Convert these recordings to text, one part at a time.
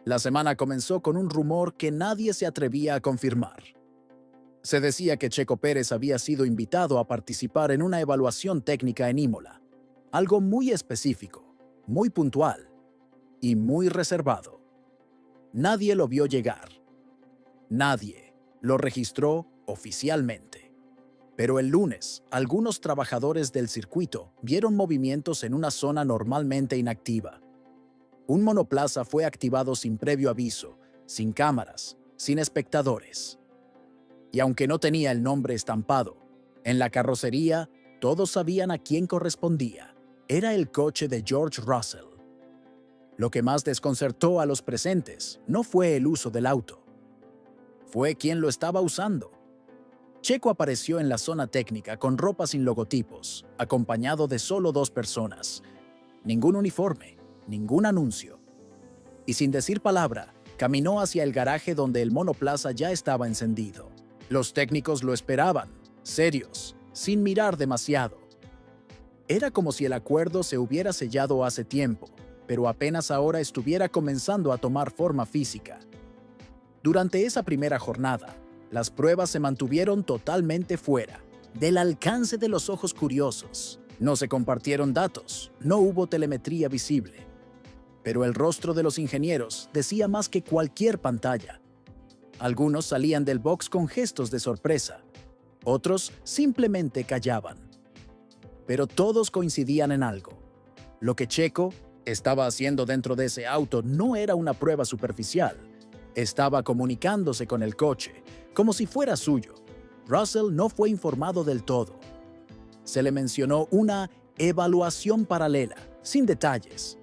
La semana comenzó con un rumor que nadie se atrevía a confirmar. Se decía que Checo Pérez había sido invitado a participar en una evaluación técnica en Imola, algo muy específico, muy puntual y muy reservado. Nadie lo vio llegar. Nadie lo registró oficialmente. Pero el lunes, algunos trabajadores del circuito vieron movimientos en una zona normalmente inactiva. Un monoplaza fue activado sin previo aviso, sin cámaras, sin espectadores. Y aunque no tenía el nombre estampado, en la carrocería todos sabían a quién correspondía. Era el coche de George Russell. Lo que más desconcertó a los presentes no fue el uso del auto. Fue quien lo estaba usando. Checo apareció en la zona técnica con ropa sin logotipos, acompañado de solo 2 personas. Ningún uniforme, ningún anuncio. Y sin decir palabra, caminó hacia el garaje donde el monoplaza ya estaba encendido. Los técnicos lo esperaban, serios, sin mirar demasiado. Era como si el acuerdo se hubiera sellado hace tiempo, pero apenas ahora estuviera comenzando a tomar forma física. Durante esa primera jornada, las pruebas se mantuvieron totalmente fuera, del alcance de los ojos curiosos. No se compartieron datos, no hubo telemetría visible. Pero el rostro de los ingenieros decía más que cualquier pantalla. Algunos salían del box con gestos de sorpresa, otros simplemente callaban. Pero todos coincidían en algo. Lo que Checo estaba haciendo dentro de ese auto no era una prueba superficial. Estaba comunicándose con el coche, como si fuera suyo. Russell no fue informado del todo. Se le mencionó una evaluación paralela, sin detalles.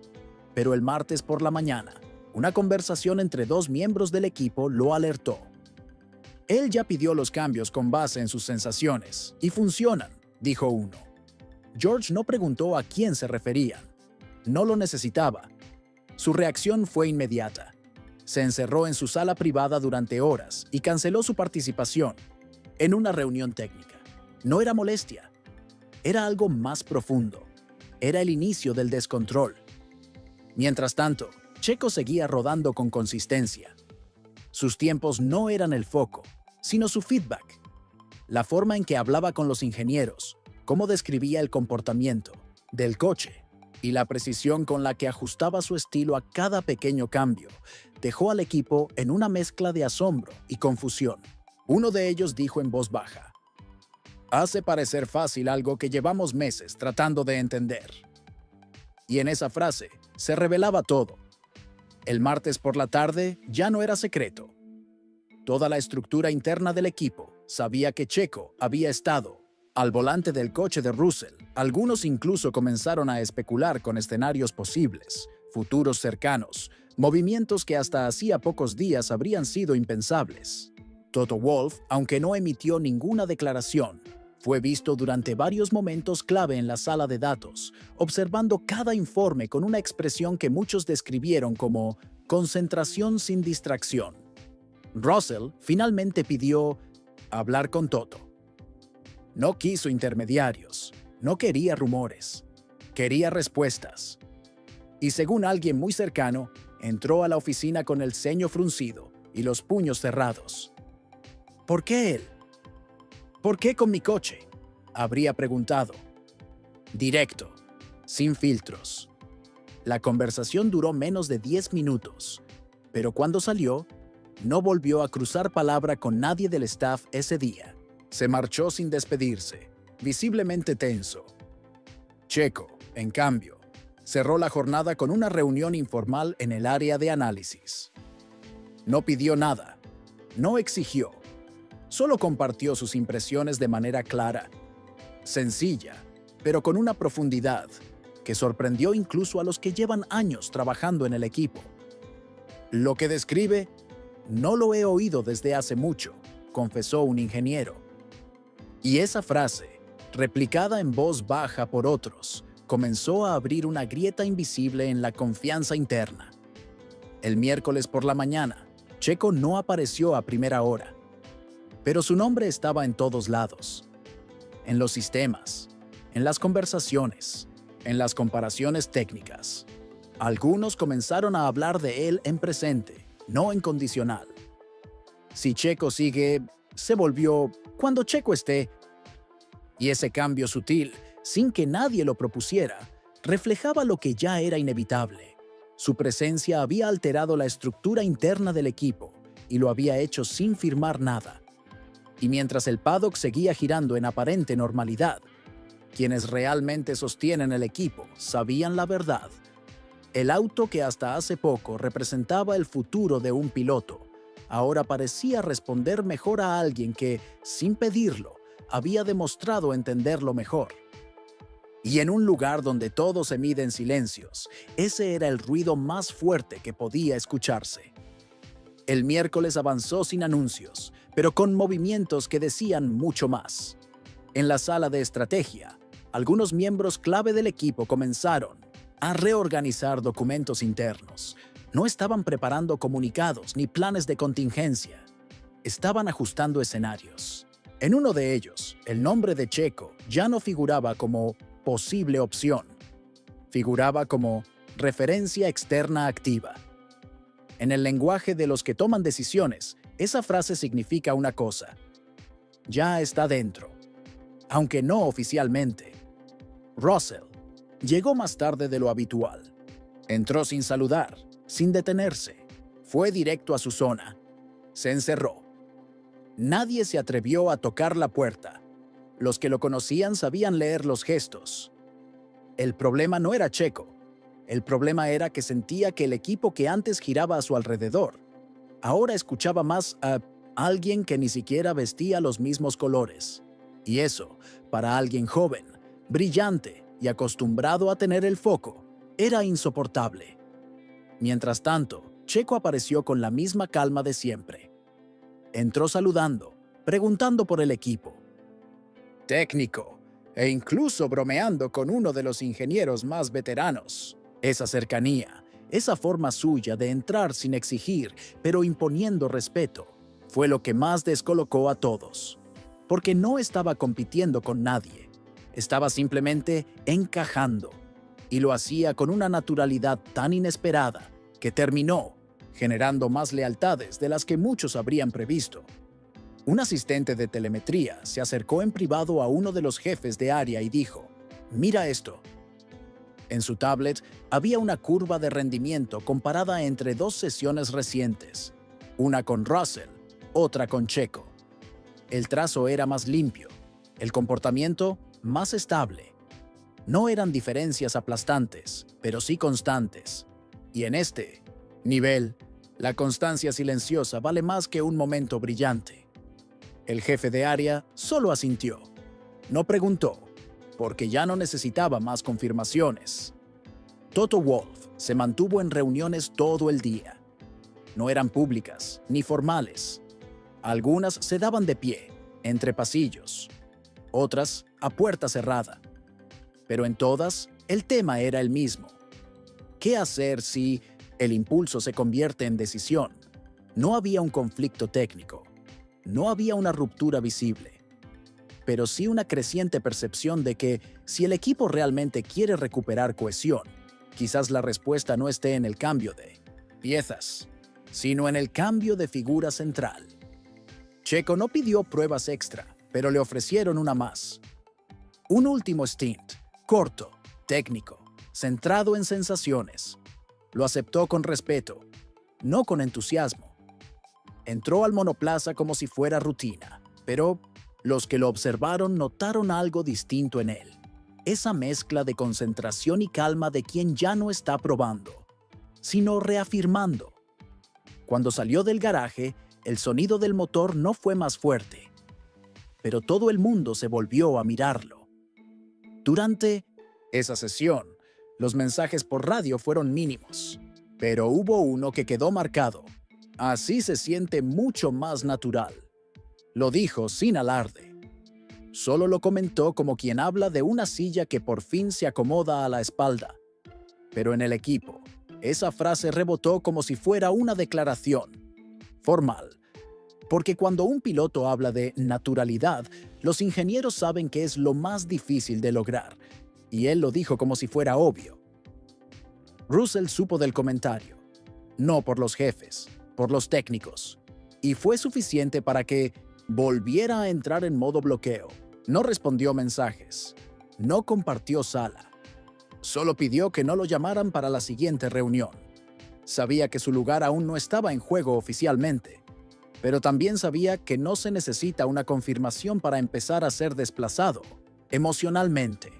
Pero el martes por la mañana, una conversación entre 2 miembros del equipo lo alertó. Él ya pidió los cambios con base en sus sensaciones, y funcionan, dijo uno. George no preguntó a quién se referían. No lo necesitaba. Su reacción fue inmediata. Se encerró en su sala privada durante horas y canceló su participación en una reunión técnica. No era molestia. Era algo más profundo. Era el inicio del descontrol. Mientras tanto, Checo seguía rodando con consistencia. Sus tiempos no eran el foco, sino su feedback. La forma en que hablaba con los ingenieros, cómo describía el comportamiento del coche y la precisión con la que ajustaba su estilo a cada pequeño cambio, dejó al equipo en una mezcla de asombro y confusión. Uno de ellos dijo en voz baja: "Hace parecer fácil algo que llevamos meses tratando de entender". Y en esa frase se revelaba todo. El martes por la tarde ya no era secreto. Toda la estructura interna del equipo sabía que Checo había estado al volante del coche de Russell. Algunos incluso comenzaron a especular con escenarios posibles, futuros cercanos, movimientos que hasta hacía pocos días habrían sido impensables. Toto Wolff, aunque no emitió ninguna declaración, fue visto durante varios momentos clave en la sala de datos, observando cada informe con una expresión que muchos describieron como concentración sin distracción. Russell finalmente pidió hablar con Toto. No quiso intermediarios, no quería rumores, quería respuestas. Y según alguien muy cercano, entró a la oficina con el ceño fruncido y los puños cerrados. ¿Por qué él? ¿Por qué con mi coche?, habría preguntado. Directo, sin filtros. La conversación duró menos de 10 minutos, pero cuando salió, no volvió a cruzar palabra con nadie del staff ese día. Se marchó sin despedirse, visiblemente tenso. Checo, en cambio, cerró la jornada con una reunión informal en el área de análisis. No pidió nada, no exigió, solo compartió sus impresiones de manera clara, sencilla, pero con una profundidad que sorprendió incluso a los que llevan años trabajando en el equipo. Lo que describe, no lo he oído desde hace mucho, confesó un ingeniero. Y esa frase, replicada en voz baja por otros, comenzó a abrir una grieta invisible en la confianza interna. El miércoles por la mañana, Checo no apareció a primera hora, pero su nombre estaba en todos lados. En los sistemas, en las conversaciones, en las comparaciones técnicas. Algunos comenzaron a hablar de él en presente, no en condicional. Si Checo sigue, se volvió cuando Checo esté. Y ese cambio sutil, sin que nadie lo propusiera, reflejaba lo que ya era inevitable. Su presencia había alterado la estructura interna del equipo y lo había hecho sin firmar nada. Y mientras el paddock seguía girando en aparente normalidad, quienes realmente sostienen el equipo sabían la verdad. El auto que hasta hace poco representaba el futuro de un piloto, ahora parecía responder mejor a alguien que, sin pedirlo, había demostrado entenderlo mejor. Y en un lugar donde todo se mide en silencios, ese era el ruido más fuerte que podía escucharse. El miércoles avanzó sin anuncios, pero con movimientos que decían mucho más. En la sala de estrategia, algunos miembros clave del equipo comenzaron a reorganizar documentos internos. No estaban preparando comunicados ni planes de contingencia. Estaban ajustando escenarios. En uno de ellos, el nombre de Checo ya no figuraba como posible opción. Figuraba como referencia externa activa. En el lenguaje de los que toman decisiones, esa frase significa una cosa: ya está dentro, aunque no oficialmente. Russell llegó más tarde de lo habitual. Entró sin saludar, sin detenerse. Fue directo a su zona. Se encerró. Nadie se atrevió a tocar la puerta. Los que lo conocían sabían leer los gestos. El problema no era Checo. El problema era que sentía que el equipo que antes giraba a su alrededor ahora escuchaba más a alguien que ni siquiera vestía los mismos colores. Y eso, para alguien joven, brillante y acostumbrado a tener el foco, era insoportable. Mientras tanto, Checo apareció con la misma calma de siempre. Entró saludando, preguntando por el equipo. Técnico, e incluso bromeando con uno de los ingenieros más veteranos. Esa cercanía, esa forma suya de entrar sin exigir, pero imponiendo respeto, fue lo que más descolocó a todos. Porque no estaba compitiendo con nadie, estaba simplemente encajando. Y lo hacía con una naturalidad tan inesperada que terminó generando más lealtades de las que muchos habrían previsto. Un asistente de telemetría se acercó en privado a uno de los jefes de área y dijo: «Mira esto». En su tablet había una curva de rendimiento comparada entre dos sesiones recientes, una con Russell, otra con Checo. El trazo era más limpio, el comportamiento más estable. No eran diferencias aplastantes, pero sí constantes. Y en este nivel, la constancia silenciosa vale más que un momento brillante. El jefe de área solo asintió. No preguntó, porque ya no necesitaba más confirmaciones. Toto Wolff se mantuvo en reuniones todo el día. No eran públicas ni formales. Algunas se daban de pie, entre pasillos. Otras a puerta cerrada. Pero en todas, el tema era el mismo. ¿Qué hacer si el impulso se convierte en decisión? No había un conflicto técnico. No había una ruptura visible. Pero sí una creciente percepción de que si el equipo realmente quiere recuperar cohesión, quizás la respuesta no esté en el cambio de piezas, sino en el cambio de figura central. Checo no pidió pruebas extra, pero le ofrecieron una más. Un último stint, corto, técnico, centrado en sensaciones. Lo aceptó con respeto, no con entusiasmo. Entró al monoplaza como si fuera rutina, pero los que lo observaron notaron algo distinto en él. Esa mezcla de concentración y calma de quien ya no está probando, sino reafirmando. Cuando salió del garaje, el sonido del motor no fue más fuerte, pero todo el mundo se volvió a mirarlo. Durante esa sesión, los mensajes por radio fueron mínimos, pero hubo uno que quedó marcado. Así se siente mucho más natural. Lo dijo sin alarde. Solo lo comentó como quien habla de una silla que por fin se acomoda a la espalda. Pero en el equipo, esa frase rebotó como si fuera una declaración formal. Porque cuando un piloto habla de naturalidad, los ingenieros saben que es lo más difícil de lograr. Y él lo dijo como si fuera obvio. Russell supo del comentario. No por los jefes, por los técnicos. Y fue suficiente para que volviera a entrar en modo bloqueo. No respondió mensajes. No compartió sala. Solo pidió que no lo llamaran para la siguiente reunión. Sabía que su lugar aún no estaba en juego oficialmente, pero también sabía que no se necesita una confirmación para empezar a ser desplazado emocionalmente.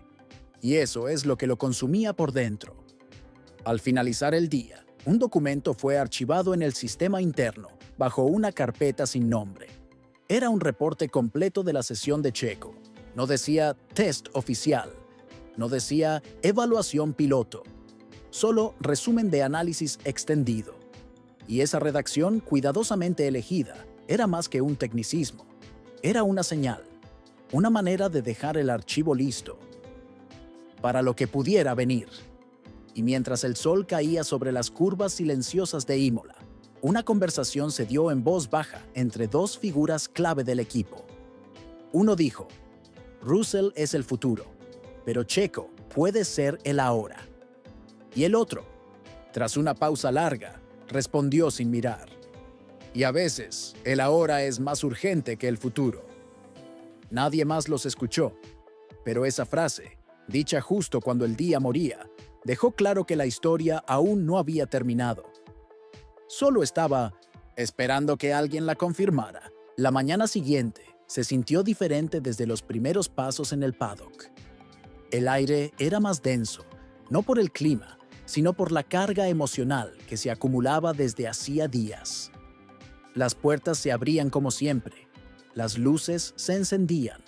Y eso es lo que lo consumía por dentro. Al finalizar el día, un documento fue archivado en el sistema interno bajo una carpeta sin nombre. Era un reporte completo de la sesión de Checo. No decía test oficial, no decía evaluación piloto, solo resumen de análisis extendido. Y esa redacción cuidadosamente elegida era más que un tecnicismo. Era una señal, una manera de dejar el archivo listo para lo que pudiera venir. Y mientras el sol caía sobre las curvas silenciosas de Imola, una conversación se dio en voz baja entre dos figuras clave del equipo. Uno dijo, Russell es el futuro, pero Checo puede ser el ahora. Y el otro, tras una pausa larga, respondió sin mirar. Y a veces, el ahora es más urgente que el futuro. Nadie más los escuchó, pero esa frase, dicha justo cuando el día moría, dejó claro que la historia aún no había terminado. Solo estaba esperando que alguien la confirmara. La mañana siguiente se sintió diferente desde los primeros pasos en el paddock. El aire era más denso, no por el clima, sino por la carga emocional que se acumulaba desde hacía días. Las puertas se abrían como siempre, las luces se encendían,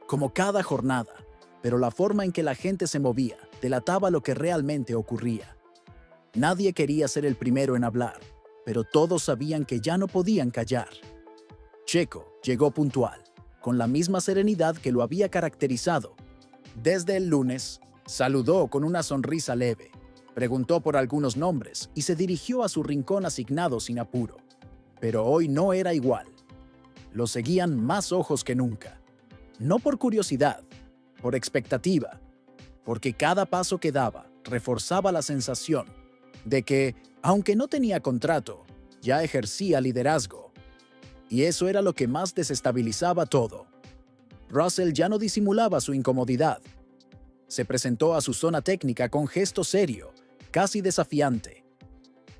como cada jornada, pero la forma en que la gente se movía delataba lo que realmente ocurría. Nadie quería ser el primero en hablar, pero todos sabían que ya no podían callar. Checo llegó puntual, con la misma serenidad que lo había caracterizado. Desde el lunes, saludó con una sonrisa leve, preguntó por algunos nombres y se dirigió a su rincón asignado sin apuro. Pero hoy no era igual. Lo seguían más ojos que nunca. No por curiosidad, por expectativa, porque cada paso que daba reforzaba la sensación de que, aunque no tenía contrato, ya ejercía liderazgo. Y eso era lo que más desestabilizaba todo. Russell ya no disimulaba su incomodidad. Se presentó a su zona técnica con gesto serio, casi desafiante.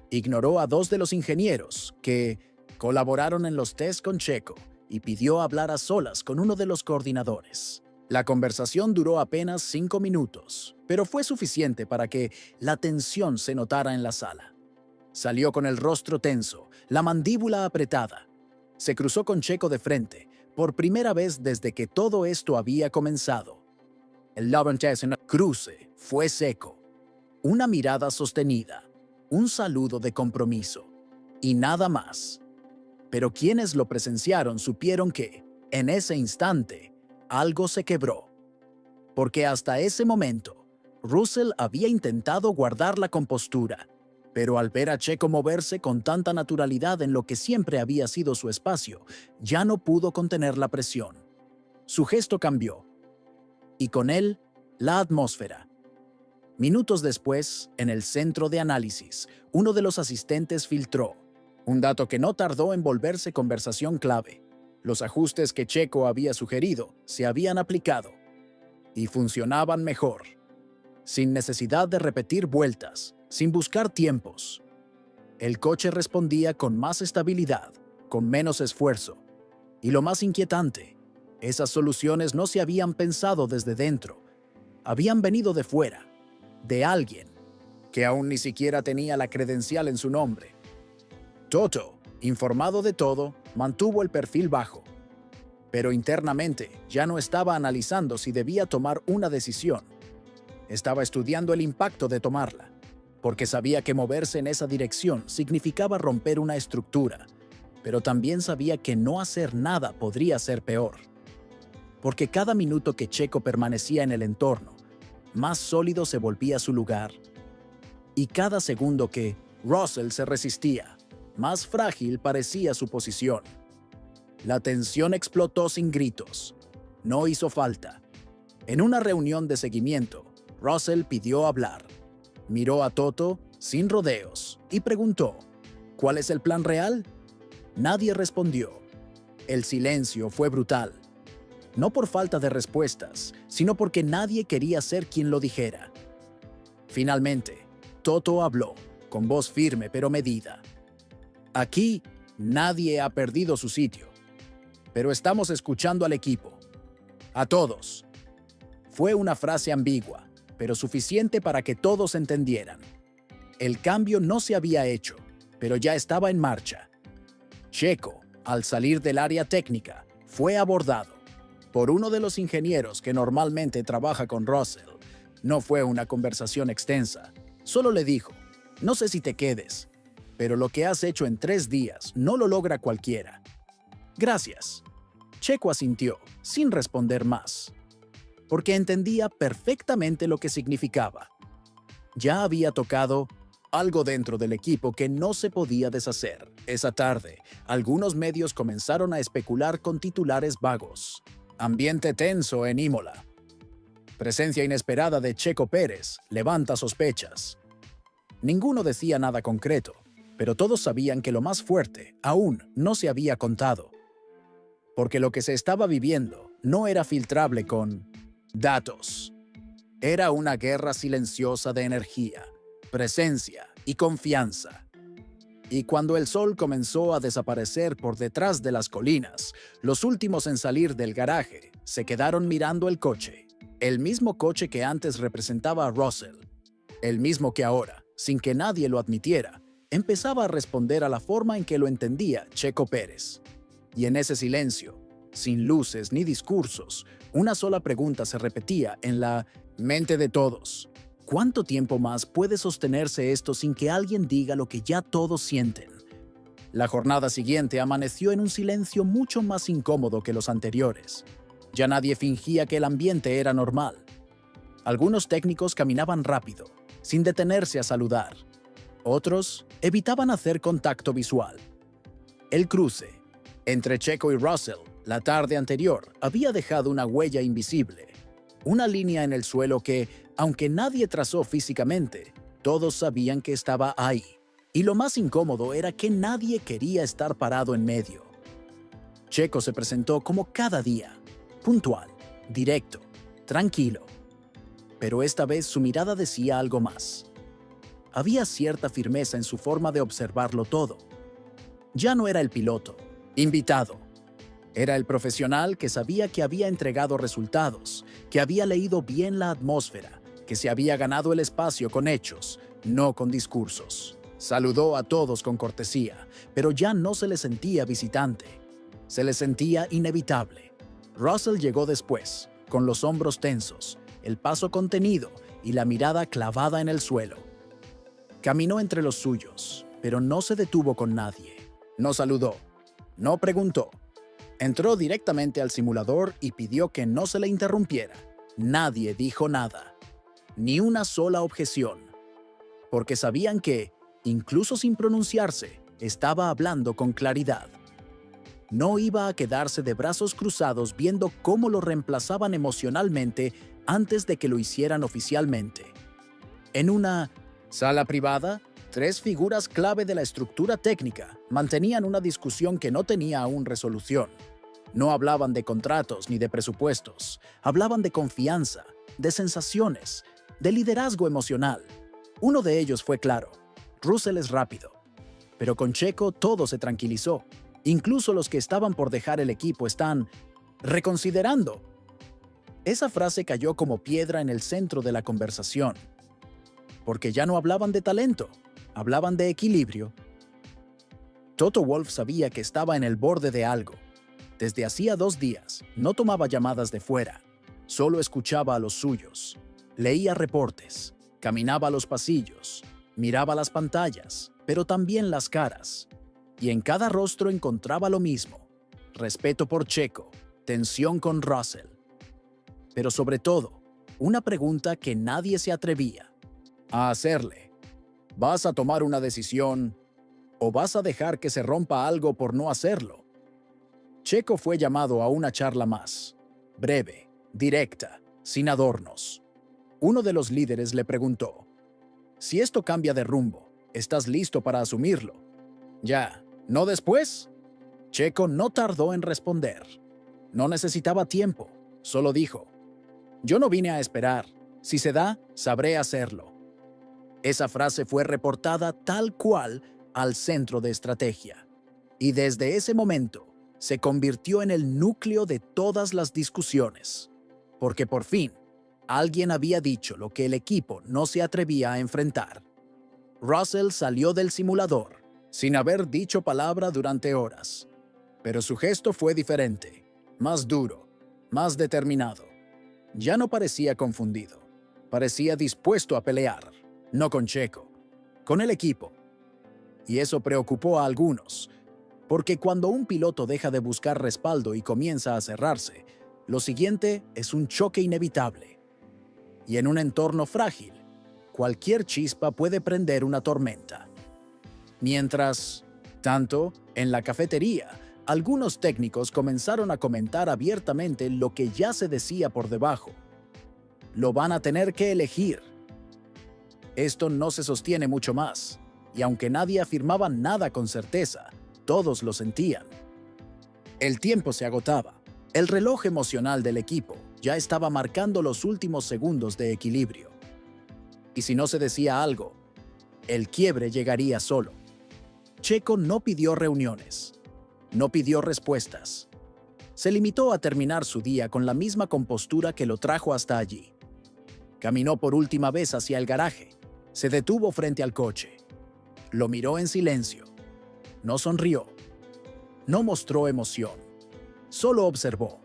Ignoró a dos de los ingenieros que colaboraron en los tests con Checo y pidió hablar a solas con uno de los coordinadores. La conversación duró apenas 5 minutos, pero fue suficiente para que la tensión se notara en la sala. Salió con el rostro tenso, la mandíbula apretada. Se cruzó con Checo de frente, por primera vez desde que todo esto había comenzado. El love test en el cruce fue seco. Una mirada sostenida, un saludo de compromiso, y nada más. Pero quienes lo presenciaron supieron que, en ese instante, algo se quebró. Porque hasta ese momento, Russell había intentado guardar la compostura, pero al ver a Checo moverse con tanta naturalidad en lo que siempre había sido su espacio, ya no pudo contener la presión. Su gesto cambió, y con él, la atmósfera. Minutos después, en el centro de análisis, uno de los asistentes filtró un dato que no tardó en volverse conversación clave. Los ajustes que Checo había sugerido se habían aplicado y funcionaban mejor, sin necesidad de repetir vueltas, sin buscar tiempos. El coche respondía con más estabilidad, con menos esfuerzo. Y lo más inquietante, esas soluciones no se habían pensado desde dentro, habían venido de fuera, de alguien que aún ni siquiera tenía la credencial en su nombre. Toto, informado de todo, mantuvo el perfil bajo, pero internamente ya no estaba analizando si debía tomar una decisión. Estaba estudiando el impacto de tomarla, porque sabía que moverse en esa dirección significaba romper una estructura, pero también sabía que no hacer nada podría ser peor. Porque cada minuto que Checo permanecía en el entorno, más sólido se volvía su lugar. Y cada segundo que Russell se resistía, más frágil parecía su posición. La tensión explotó sin gritos. No hizo falta. En una reunión de seguimiento, Russell pidió hablar. Miró a Toto sin rodeos y preguntó, ¿cuál es el plan real? Nadie respondió. El silencio fue brutal. No por falta de respuestas, sino porque nadie quería ser quien lo dijera. Finalmente, Toto habló, con voz firme pero medida. Aquí, nadie ha perdido su sitio, pero estamos escuchando al equipo. A todos. Fue una frase ambigua, pero suficiente para que todos entendieran. El cambio no se había hecho, pero ya estaba en marcha. Checo, al salir del área técnica, fue abordado por uno de los ingenieros que normalmente trabaja con Russell. No fue una conversación extensa. Solo le dijo, no sé si te quedes, pero lo que has hecho en 3 días no lo logra cualquiera. Gracias. Checo asintió, sin responder más, porque entendía perfectamente lo que significaba. Ya había tocado algo dentro del equipo que no se podía deshacer. Esa tarde, algunos medios comenzaron a especular con titulares vagos. Ambiente tenso en Imola. Presencia inesperada de Checo Pérez levanta sospechas. Ninguno decía nada concreto, pero todos sabían que lo más fuerte aún no se había contado. Porque lo que se estaba viviendo no era filtrable con datos. Era una guerra silenciosa de energía, presencia y confianza. Y cuando el sol comenzó a desaparecer por detrás de las colinas, los últimos en salir del garaje se quedaron mirando el coche. El mismo coche que antes representaba a Russell. El mismo que ahora, sin que nadie lo admitiera, empezaba a responder a la forma en que lo entendía Checo Pérez. Y en ese silencio, sin luces ni discursos, una sola pregunta se repetía en la mente de todos. ¿Cuánto tiempo más puede sostenerse esto sin que alguien diga lo que ya todos sienten? La jornada siguiente amaneció en un silencio mucho más incómodo que los anteriores. Ya nadie fingía que el ambiente era normal. Algunos técnicos caminaban rápido, sin detenerse a saludar. Otros evitaban hacer contacto visual. El cruce entre Checo y Russell la tarde anterior había dejado una huella invisible, una línea en el suelo que, aunque nadie trazó físicamente, todos sabían que estaba ahí. Y lo más incómodo era que nadie quería estar parado en medio. Checo se presentó como cada día, puntual, directo, tranquilo. Pero esta vez su mirada decía algo más. Había cierta firmeza en su forma de observarlo todo. Ya no era el piloto, invitado. Era el profesional que sabía que había entregado resultados, que había leído bien la atmósfera, que se había ganado el espacio con hechos, no con discursos. Saludó a todos con cortesía, pero ya no se le sentía visitante. Se le sentía inevitable. Russell llegó después, con los hombros tensos, el paso contenido y la mirada clavada en el suelo. Caminó entre los suyos, pero no se detuvo con nadie. No saludó, no preguntó. Entró directamente al simulador y pidió que no se le interrumpiera. Nadie dijo nada, ni una sola objeción, porque sabían que, incluso sin pronunciarse, estaba hablando con claridad. No iba a quedarse de brazos cruzados viendo cómo lo reemplazaban emocionalmente antes de que lo hicieran oficialmente. En una sala privada, 3 figuras clave de la estructura técnica mantenían una discusión que no tenía aún resolución. No hablaban de contratos ni de presupuestos, hablaban de confianza, de sensaciones, de liderazgo emocional. Uno de ellos fue claro: Russell es rápido. Pero con Checo todo se tranquilizó. Incluso los que estaban por dejar el equipo están reconsiderando. Esa frase cayó como piedra en el centro de la conversación, porque ya no hablaban de talento, hablaban de equilibrio. Toto Wolff sabía que estaba en el borde de algo. Desde hacía 2 días, no tomaba llamadas de fuera, solo escuchaba a los suyos, leía reportes, caminaba a los pasillos, miraba las pantallas, pero también las caras. Y en cada rostro encontraba lo mismo: respeto por Checo, tensión con Russell. Pero sobre todo, una pregunta que nadie se atrevía a hacerle: ¿vas a tomar una decisión o vas a dejar que se rompa algo por no hacerlo? Checo fue llamado a una charla más, breve, directa, sin adornos. Uno de los líderes le preguntó: Si esto cambia de rumbo, ¿estás listo para asumirlo? Ya, ¿no después? Checo no tardó en responder. No necesitaba tiempo, solo dijo: yo no vine a esperar. Si se da, sabré hacerlo. Esa frase fue reportada tal cual al centro de estrategia. Y desde ese momento, se convirtió en el núcleo de todas las discusiones. Porque por fin, alguien había dicho lo que el equipo no se atrevía a enfrentar. Russell salió del simulador, sin haber dicho palabra durante horas. Pero su gesto fue diferente, más duro, más determinado. Ya no parecía confundido, parecía dispuesto a pelear, no con Checo, con el equipo. Y eso preocupó a algunos, porque cuando un piloto deja de buscar respaldo y comienza a cerrarse, lo siguiente es un choque inevitable. Y en un entorno frágil, cualquier chispa puede prender una tormenta. Mientras tanto, en la cafetería, algunos técnicos comenzaron a comentar abiertamente lo que ya se decía por debajo. Lo van a tener que elegir. Esto no se sostiene mucho más, y aunque nadie afirmaba nada con certeza, todos lo sentían. El tiempo se agotaba. El reloj emocional del equipo ya estaba marcando los últimos segundos de equilibrio. Y si no se decía algo, el quiebre llegaría solo. Checo no pidió reuniones, no pidió respuestas. Se limitó a terminar su día con la misma compostura que lo trajo hasta allí. Caminó por última vez hacia el garaje, se detuvo frente al coche. Lo miró en silencio. No sonrió. No mostró emoción. Solo observó.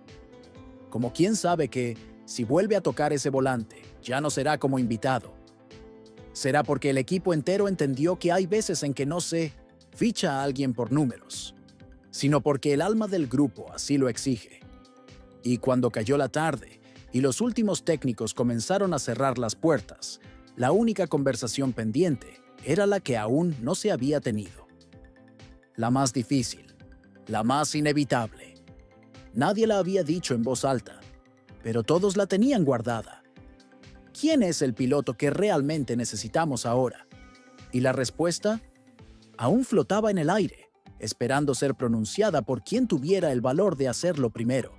Como quien sabe que, si vuelve a tocar ese volante, ya no será como invitado. Será porque el equipo entero entendió que hay veces en que no se ficha a alguien por números, sino porque el alma del grupo así lo exige. Y cuando cayó la tarde y los últimos técnicos comenzaron a cerrar las puertas, la única conversación pendiente era la que aún no se había tenido. La más difícil, la más inevitable. Nadie la había dicho en voz alta, pero todos la tenían guardada. ¿Quién es el piloto que realmente necesitamos ahora? Y la respuesta aún flotaba en el aire, esperando ser pronunciada por quien tuviera el valor de hacerlo primero.